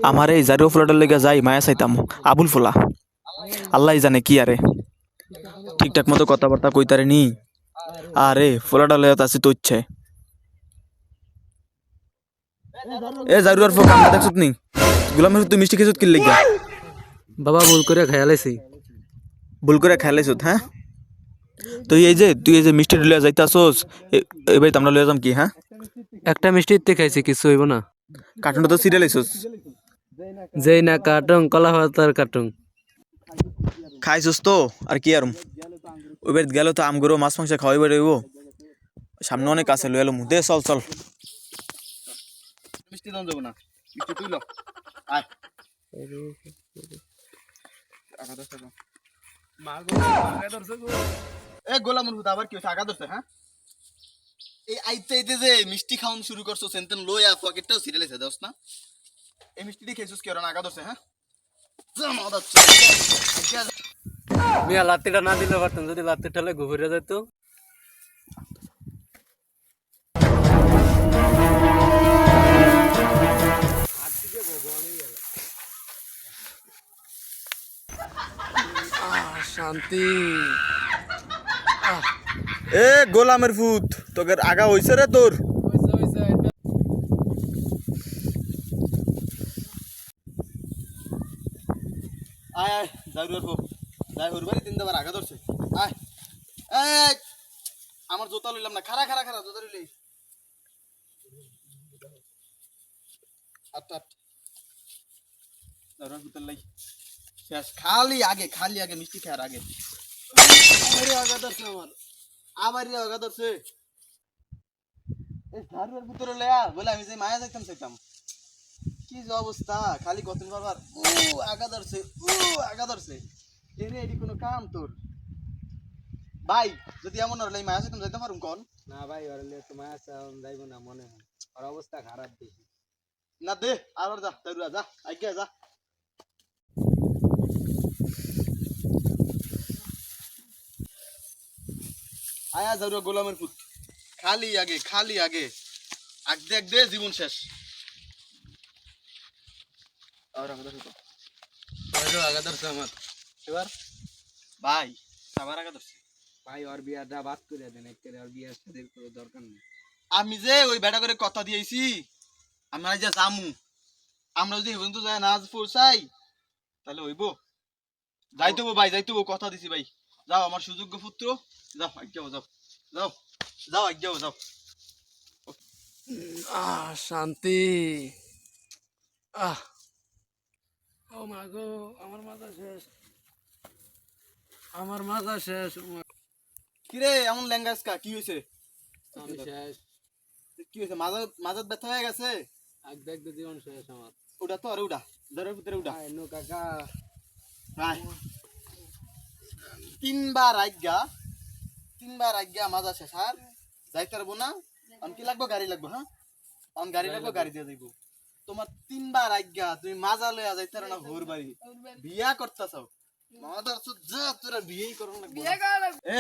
আমার এই জারিও ফুলাটার লেগে যাই মায়া চাইতাম আবুল ফুলা আল্লাহ জানে কি আরে ঠিকঠাক মতো কথাবার্তা কইতারে নি আরে ফুলাটা লয়ে আছি তো ইচ্ছে এ জারুয়ার ফো কামনা দেখছত নি গোলামের তুই মিষ্টি খেছত কি লেগা বাবা ভুল করে খেয়ালাইছি। ভুল করে খেলাইছত হ্যাঁ তুই এই যে মিষ্টি লইয়া যাইতাছস এবার আমরা লইয়া যাম কি হ্যাঁ একটা মিষ্টি ইতে খাইছি, কিছু হইব না। কার্টুনটা তো সিরিয়াল আইছস যেই না কাটং কলা পাতার কাটং। খাইছস তো আর কি আরম ওইবার গেল তো আমগুলো মাছ মাংস খাওয়াইবার হইব সামনে অনেক আছে লইয়া লমু দে চল চল মিষ্টি দাম যাব না মিষ্টি তুই ল আয় এ গোলামের হুদা আবার কি হইছে আগা ধরছে হ্যাঁ এই আইতে আইতে যে মিষ্টি খাওন শুরু করছো সেনতেন লইয়া পকেটটাও সিরিয়াল আছে দোস না এই মিষ্টি দিয়ে খেয়েছিস কি ওরা আগা ধরছে হ্যাঁ মিয়া লাত্তিটা না দিলে পারতাম, যদি লাত্তি ঠালে ঘুরে যেত। শান্তি। এ গোলামের ফুত তোকে আগা হইছে রে তোর আয় আয় জারুয়ার ফো যাই হরবারি তিন দাবার আগা ধরছে আয় এই আমার জুতা লইলাম না খারা খারা খারা জুতা লইলি আট জারুয়ার ফুতের লাই শেষ খালি আগে মিষ্টি খাওয়ার আগে আমারই আগা ধরছে আমারই আগা ধরছে এই জারুয়ার ফুতের লইয়া বলে আমি যে মায়া যাইতাম চাইতাম কি যে অবস্থা খালি কতদিন বারবার আগা ধরছে এরে এটি কোনো কাম তোর ভাই যদি এমন হলে মায়া সাথে যাইতে পারুম কোন না ভাই, ওর লিয়ে তো মায়া যাইব না মনে হয়, ওর অবস্থা খারাপ দেখি। না দে আর যা তাইরা যা আগে যা আয়া যারু গোলামের পুত খালি আগে আগ দেখ দে জীবন শেষ আর আগা ধরছো আগা ধরছে আমার এবার। ভাই সবার আগা ধরছে ভাই ওর বিয়াটা বাদ করে দেন, একেবারে ওর বিয়ার সাথে কোনো দরকার নেই। আমি যে ওই বেটা করে কথা দিয়েছি আমরা যে জামু আমরা যদি পর্যন্ত যায় না পৌঁছাই তাহলে হইব যাইতে ভাই যাইতে কথা দিছি ভাই যাও আমার সুযোগ্য পুত্র যাও আজ্ঞা যাও যাও যাও আজ্ঞা যাও শান্তি। ও মা গো, আমার মাথা শেষ, আমার মাথা শেষ। কিরে এমন ল্যাঙ্গাসকা কি হয়েছে আমি শেষ। কি হয়েছে মাজাত ব্যথা হয়ে গেছে আগ দেখতে জীবন শেষ আমার। ওটা তো আরে উড়া ধরের ভিতরে উড়া নো কাকা, তিনবার আজ্ঞা মাজা শেষ আর যাইতে পারবো না আমি কি লাগবো গাড়ি লাগবো হ্যাঁ আমি গাড়ি লাগবো গাড়ি দিয়ে যাইবো তোমার তিনবার আজ্ঞা তুমি মাজা লইয়া যাইতে না ঘোর বাড়ি বিয়া করতেছ মাদার চোদ যা তোরা বিয়েই করো না এ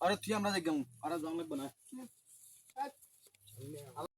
আরে তুই আমরা যাই গেমু আর যাওয়া লাগবো না